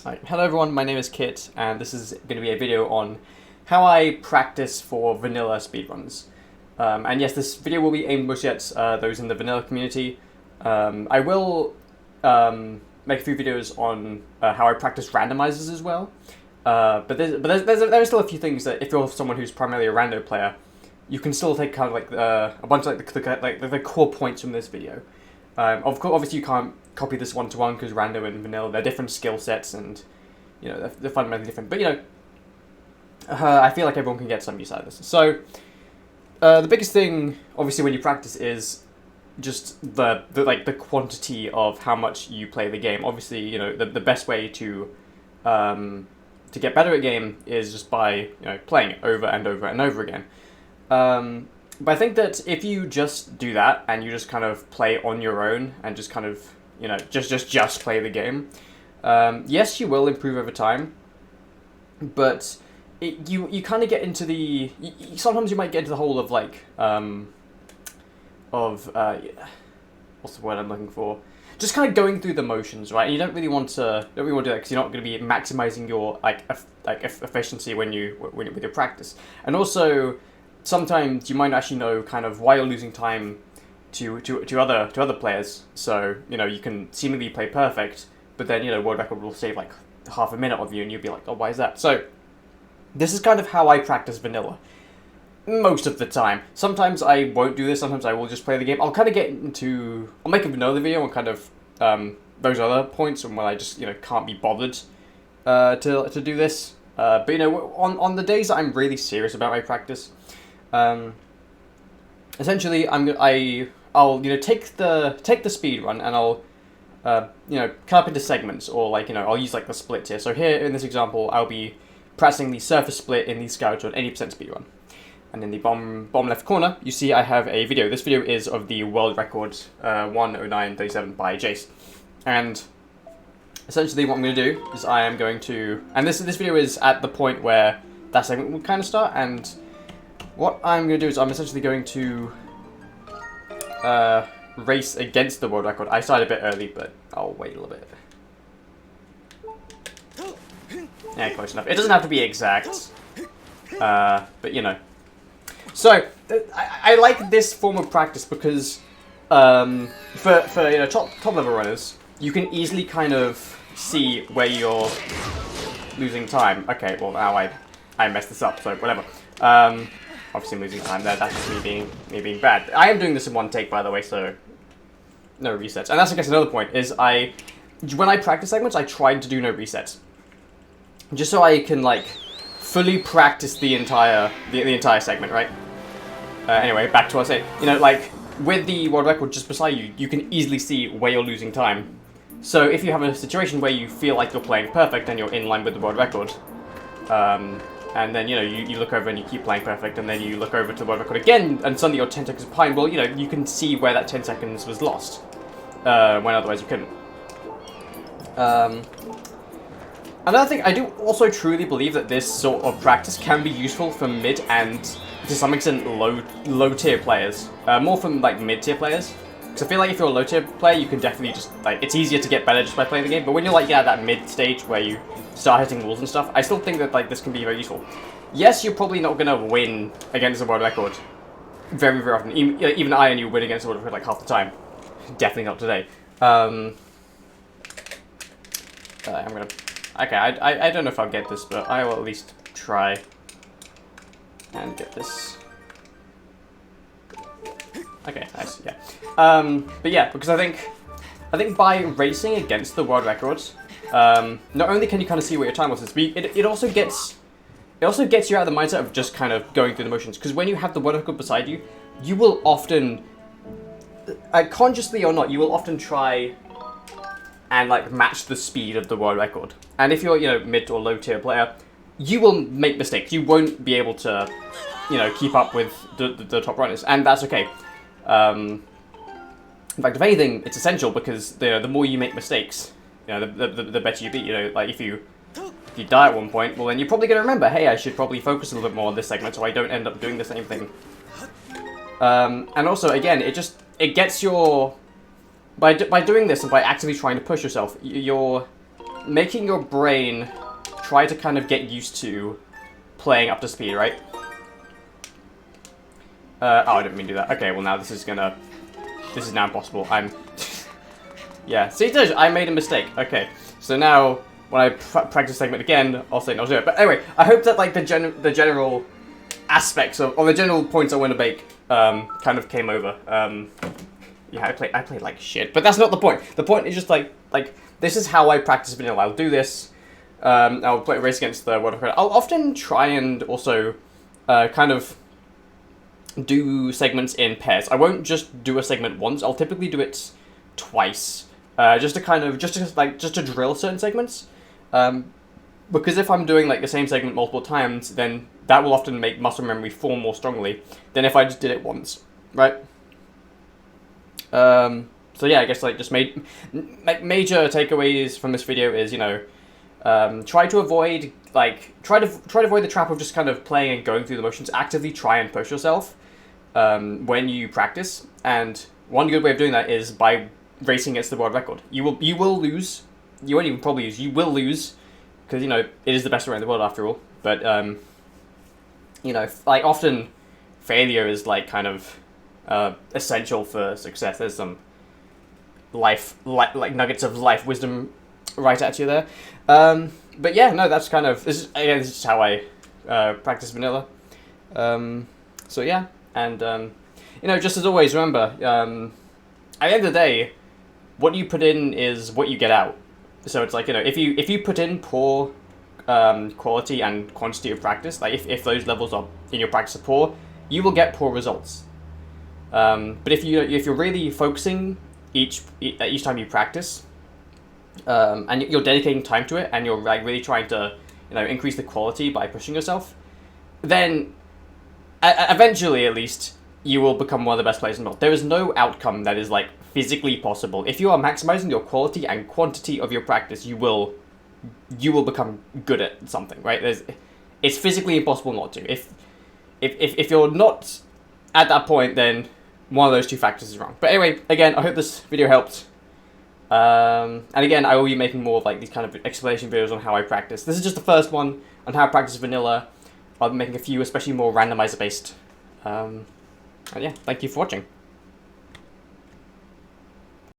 Right. Hello everyone, my name is Kit, and this is going to be a video on how I practice for vanilla speedruns. And yes, this video will be aimed mostly at those in the vanilla community. I will make a few videos on how I practice randomizers as well. But there's still a few things that if you're someone who's primarily a rando player, you can still take kind of like a bunch of the core points from this video. Of course, obviously you can't copy this one-to-one because rando and vanilla, they're different skill sets and, you know, they're fundamentally different. But, you know, I feel like everyone can get some use out of this. So, the biggest thing, obviously, when you practice is just the quantity of how much you play the game. Obviously, you know, the best way to get better at game is just by, you know, playing it over and over and over again. But I think that if you just do that and you just kind of play on your own and just kind of, you know, just play the game, yes, you will improve over time, but you kind of get into the sometimes you might get into the hole of like what's the word I'm looking for? Just kind of going through the motions, right? And you don't really want to do that because you're not going to be maximizing your efficiency when with your practice, and also sometimes you might actually know kind of why you're losing time to other players. So, you know, you can seemingly play perfect, but then, you know, world record will save like half a minute of you and you'll be like, oh, why is that? So this is kind of how I practice vanilla most of the time. Sometimes I won't do this, sometimes I will just play the game. I'll make a vanilla video on kind of those other points and when I just, you know, can't be bothered to do this. But, you know, on the days that I'm really serious about my practice, essentially, I'll you know take the speed run and I'll you know cut up into segments, or like, you know, I'll use like the split here. So here in this example, I'll be pressing the surface split in the Scout on 80% speed run, and in the bottom left corner, you see I have a video. This video is of the world record 1:09:37 by Jace, and essentially what I'm going to do is I am going to, and this video is at the point where that segment will kind of start, and what I'm going to do is I'm essentially going to race against the world record. I started a bit early, but I'll wait a little bit. Yeah, close enough. It doesn't have to be exact, but, you know. So, I like this form of practice because for you know, top level runners, you can easily kind of see where you're losing time. Okay, well now I messed this up, so whatever. Obviously I'm losing time there, that's just me being bad. I am doing this in one take, by the way, so no resets. And that's, I guess, another point, is when I practice segments, I tried to do no resets. Just so I can, like, fully practice the entire segment, right? Anyway, back to what I said. You know, like, with the world record just beside you, you can easily see where you're losing time. So if you have a situation where you feel like you're playing perfect and you're in line with the world record, and then, you know, you look over and you keep playing perfect, and then you look over to the world record again, and suddenly you're 10 seconds behind. Well, you know, you can see where that 10 seconds was lost, when otherwise you couldn't. Another thing, I do also truly believe that this sort of practice can be useful for mid and, to some extent, low-tier players. More from, like, mid-tier players. Because I feel like if you're a low-tier player, you can definitely just, like, it's easier to get better just by playing the game. But when you're, like, yeah, that mid-stage where you start hitting walls and stuff, I still think that, like, this can be very useful. Yes, you're probably not going to win against the world record very, very often. Even I and you win against the world record, like, half the time. Definitely not today. I'm going to... Okay, I don't know if I'll get this, but I will at least try and get this. Okay, nice, yeah. But yeah, because I think by racing against the world records, not only can you kind of see what your time was, but it also gets you out of the mindset of just kind of going through the motions. Because when you have the world record beside you, you will often, consciously or not, you will often try and like match the speed of the world record. And if you're, you know, mid or low tier player, you will make mistakes. You won't be able to, you know, keep up with the top runners, and that's okay. In fact, if anything, it's essential because the more you make mistakes, you know, the better you be. You know, like if you die at one point, well then you're probably going to remember, hey, I should probably focus a little bit more on this segment so I don't end up doing the same thing. And also, again, it gets your by doing this and by actively trying to push yourself, you're making your brain try to kind of get used to playing up to speed, right? Oh, I didn't mean to do that. Okay, well now this is now impossible. Yeah, see, I made a mistake. Okay, so now when I practice segment again, I'll say not do it. But anyway, I hope that like the general aspects or the general points I want to make kind of came over. Yeah, I played like shit, but that's not the point. The point is just like this is how I practice vanilla. I'll do this. I'll play a race against the world record. I'll often try and also kind of do segments in pairs. I won't just do a segment once. I'll typically do it twice, just to drill certain segments. Because if I'm doing like the same segment multiple times, then that will often make muscle memory form more strongly than if I just did it once, right? So yeah, I guess like just major takeaways from this video is, you know, try to avoid the trap of just kind of playing and going through the motions. Actively try and push yourself when you practice, and one good way of doing that is by racing against the world record. You will lose. You won't even probably lose. You will lose because, you know, it is the best around the world after all. But you know, like often failure is like kind of essential for success. There's some like nuggets of life wisdom right at you there. But yeah, no, that's kind of this is how I practice vanilla. So yeah, and you know, just as always, remember, at the end of the day, what you put in is what you get out. So it's like, you know, if you put in poor quality and quantity of practice, like if those levels are in your practice are poor, you will get poor results. But if you're really focusing each time you practice, and you're dedicating time to it, and you're like really trying to, you know, increase the quality by pushing yourself, then eventually, at least, you will become one of the best players in the world. There is no outcome that is like physically possible. If you are maximizing your quality and quantity of your practice, you will become good at something, right? It's physically impossible not to. If you're not at that point, then one of those two factors is wrong. But anyway, again, I hope this video helped. And again, I will be making more of like these kind of explanation videos on how I practice. This is just the first one on how I practice vanilla. I'll be making a few, especially more randomizer based. And yeah, thank you for watching.